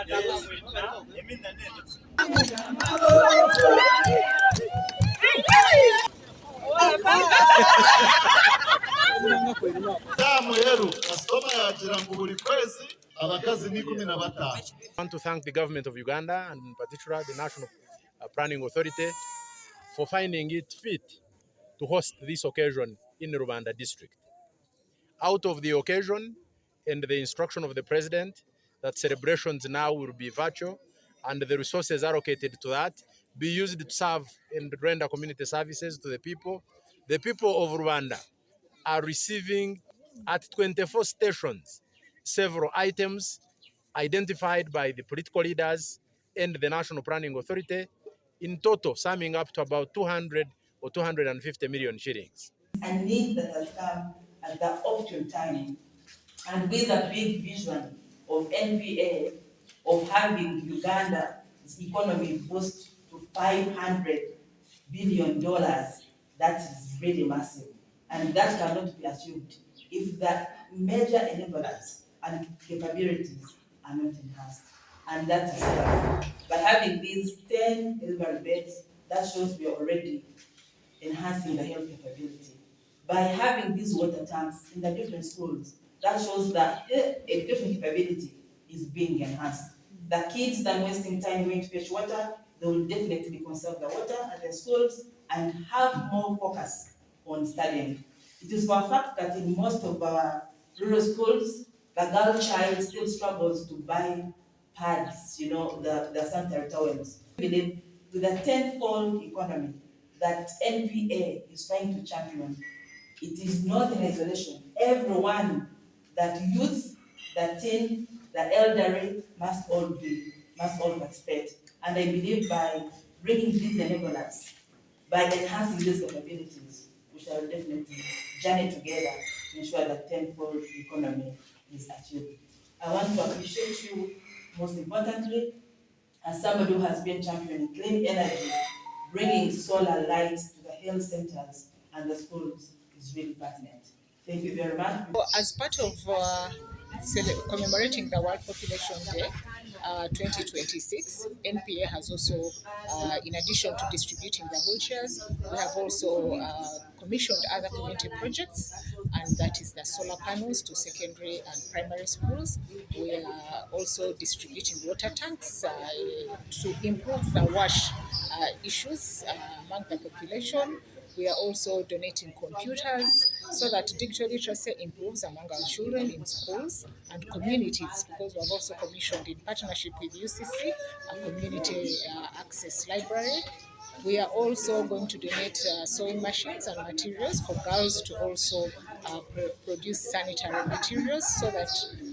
want to thank the government of Uganda and in particular the National Planning Authority for finding it fit to host this occasion in Rubanda District. Out of the occasion and the instruction of the President that celebrations now will be virtual and the resources allocated to that be used to serve and render community services to the people. The people of Rwanda are receiving at 24 stations several items identified by the political leaders and the National Planning Authority, in total summing up to about 200 or 250 million shillings. A need that has come at the opportune time, and with a big vision of NPA of having Uganda's economy boost to $500 billion, that is really massive. And that cannot be achieved if the major enablers and capabilities are not enhanced. And that is by having these 10 delivery beds, that shows we are already enhancing the health capability. By having these water tanks in the different schools, that shows that education capability is being enhanced. The kids that are wasting time going to fetch water, they will definitely conserve the water at the schools and have more focus on studying. It is for a fact that in most of our rural schools, the girl child still struggles to buy pads, the sanitary towels. We believe with a tenfold economy that NPA is trying to champion, it is not in isolation. Everyone, that youth, the teen, the elderly, must all participate. And I believe by bringing these enablers, by enhancing these capabilities, we shall definitely journey together to ensure that tenfold economy is achieved. I want to appreciate you most importantly as somebody who has been championing clean energy. Bringing solar lights to the health centers and the schools is really pertinent. Thank you very much. As part of commemorating the World Population Day 2026, NPA has also, in addition to distributing the wheelchairs, we have also commissioned other community projects, and that is the solar panels to secondary and primary schools. We are also distributing water tanks to improve the wash issues among the population. We are also donating computers so that digital literacy improves among our children in schools and communities, because we have also commissioned in partnership with UCC a community access library. We are also going to donate sewing machines and materials for girls to also produce sanitary materials so that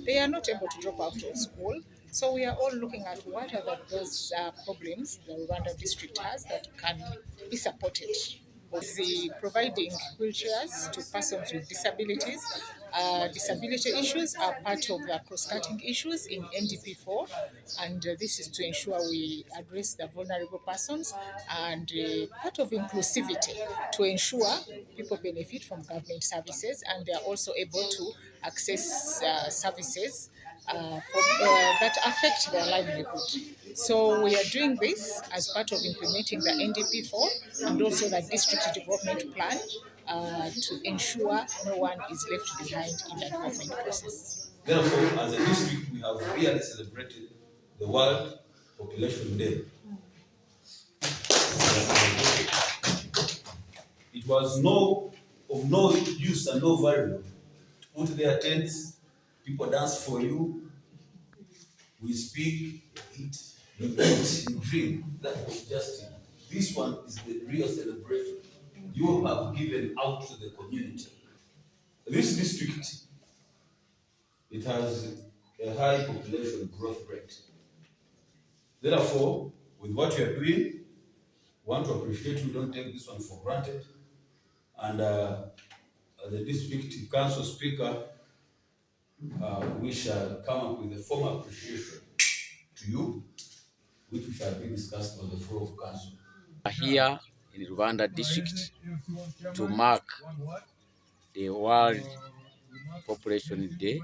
they are not able to drop out of school. So we are all looking at what are those problems the Rubanda district has that can be supported. Providing wheelchairs to persons with disabilities. Disability issues are part of the cross-cutting issues in NDP4, and this is to ensure we address the vulnerable persons, and part of inclusivity to ensure people benefit from government services and they are also able to access services that affect their livelihood. So we are doing this as part of implementing the NDP4 and also the district development plan to ensure no one is left behind in the development process. Therefore, as a district, we have really celebrated the World Population Day. It was of no use and no value to put their tents, people dance for you, we speak, eat, repeat, you dream. That was just it. This one is the real celebration you have given out to the community. This district, it has a high population growth rate. Therefore, with what you are doing, we want to appreciate you. Don't take this one for granted. And the district council speaker, we shall come up with a formal appreciation to you, which shall be discussed on the floor of council. Here in Rubanda District to mark the World Population Day,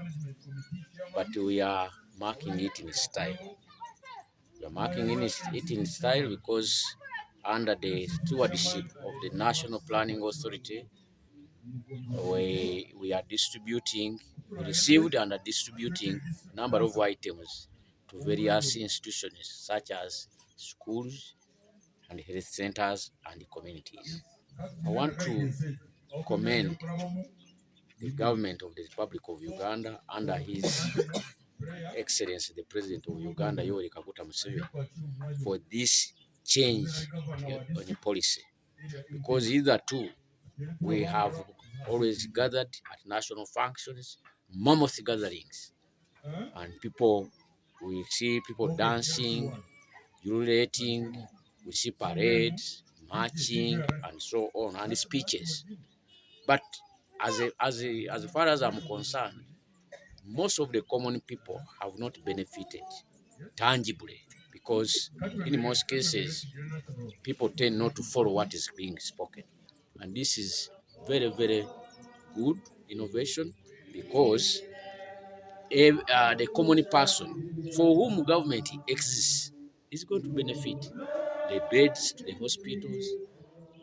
but we are marking it in style. We are marking it in style because under the stewardship of the National Planning Authority, we are distributing, we received and are distributing a number of items to various institutions such as schools and health centers and communities. I want to commend the government of the Republic of Uganda under His Excellency, the President of Uganda, Yoweri Kaguta Museveni, for this change on the policy. Because hitherto, we have always gathered at national functions, mammoth gatherings, and we see people dancing, urinating, we see parades, marching, and so on, and speeches. But as far as I'm concerned, most of the common people have not benefited tangibly because in most cases, people tend not to follow what is being spoken. And this is very, very good innovation because the common person for whom government exists is going to benefit. The beds to the hospitals,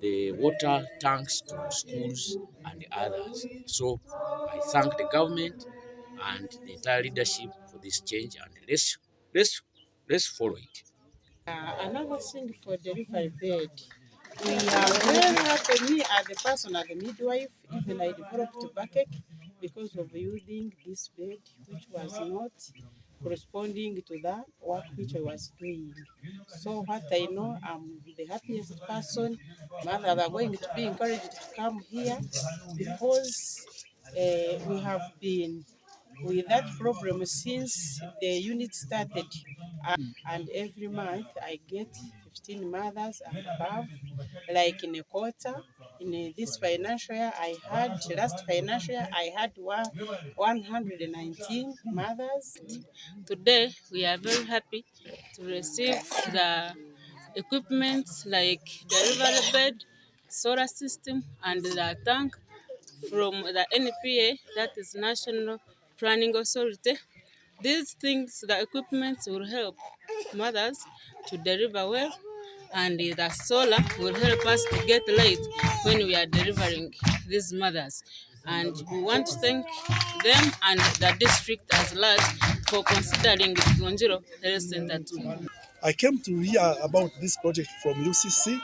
the water tanks to schools, and the others. So I thank the government and the entire leadership for this change, and let's follow it. Another thing for delivery bed, we are very happy. Me as a person, as a midwife, even I developed backache because of using this bed, which was not corresponding to the work which I was doing. So what I know, I'm the happiest person. Mothers are going to be encouraged to come here because we have been with that problem since the unit started. And every month I get 15 mothers and above, like in a quarter. In this financial year, last financial year, I had 119 mothers. Today, we are very happy to receive the equipment like delivery bed, solar system, and the tank from the NPA, that is National Planning Authority. These things, the equipment will help mothers to deliver well, and the solar will help us to get light when we are delivering these mothers. And we want to thank them and the district as large for considering Gonjiro Health Center too. I came to hear about this project from UCC,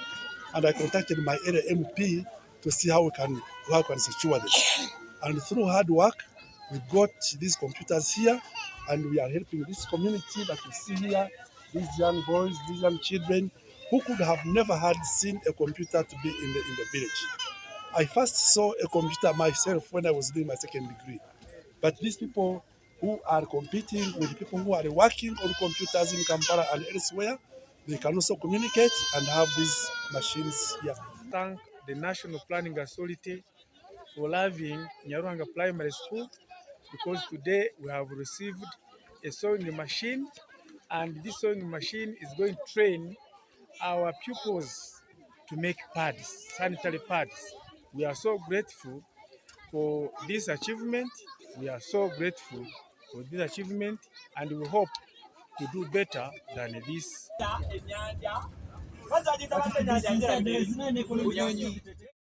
and I contacted my area MP to see how we can secure them. And through hard work, we got these computers here, and we are helping this community that you see here, these young boys, these young children, who could have never had seen a computer to be in the village. I first saw a computer myself when I was doing my second degree. But these people who are competing with people who are working on computers in Kampala and elsewhere, they can also communicate and have these machines here. Thank the National Planning Authority for having Nyaruhanga Primary School, because today we have received a sewing machine, and this sewing machine is going to train our pupils to make pads, sanitary pads. We are so grateful for this achievement. We are so grateful for this achievement, and we hope to do better than this.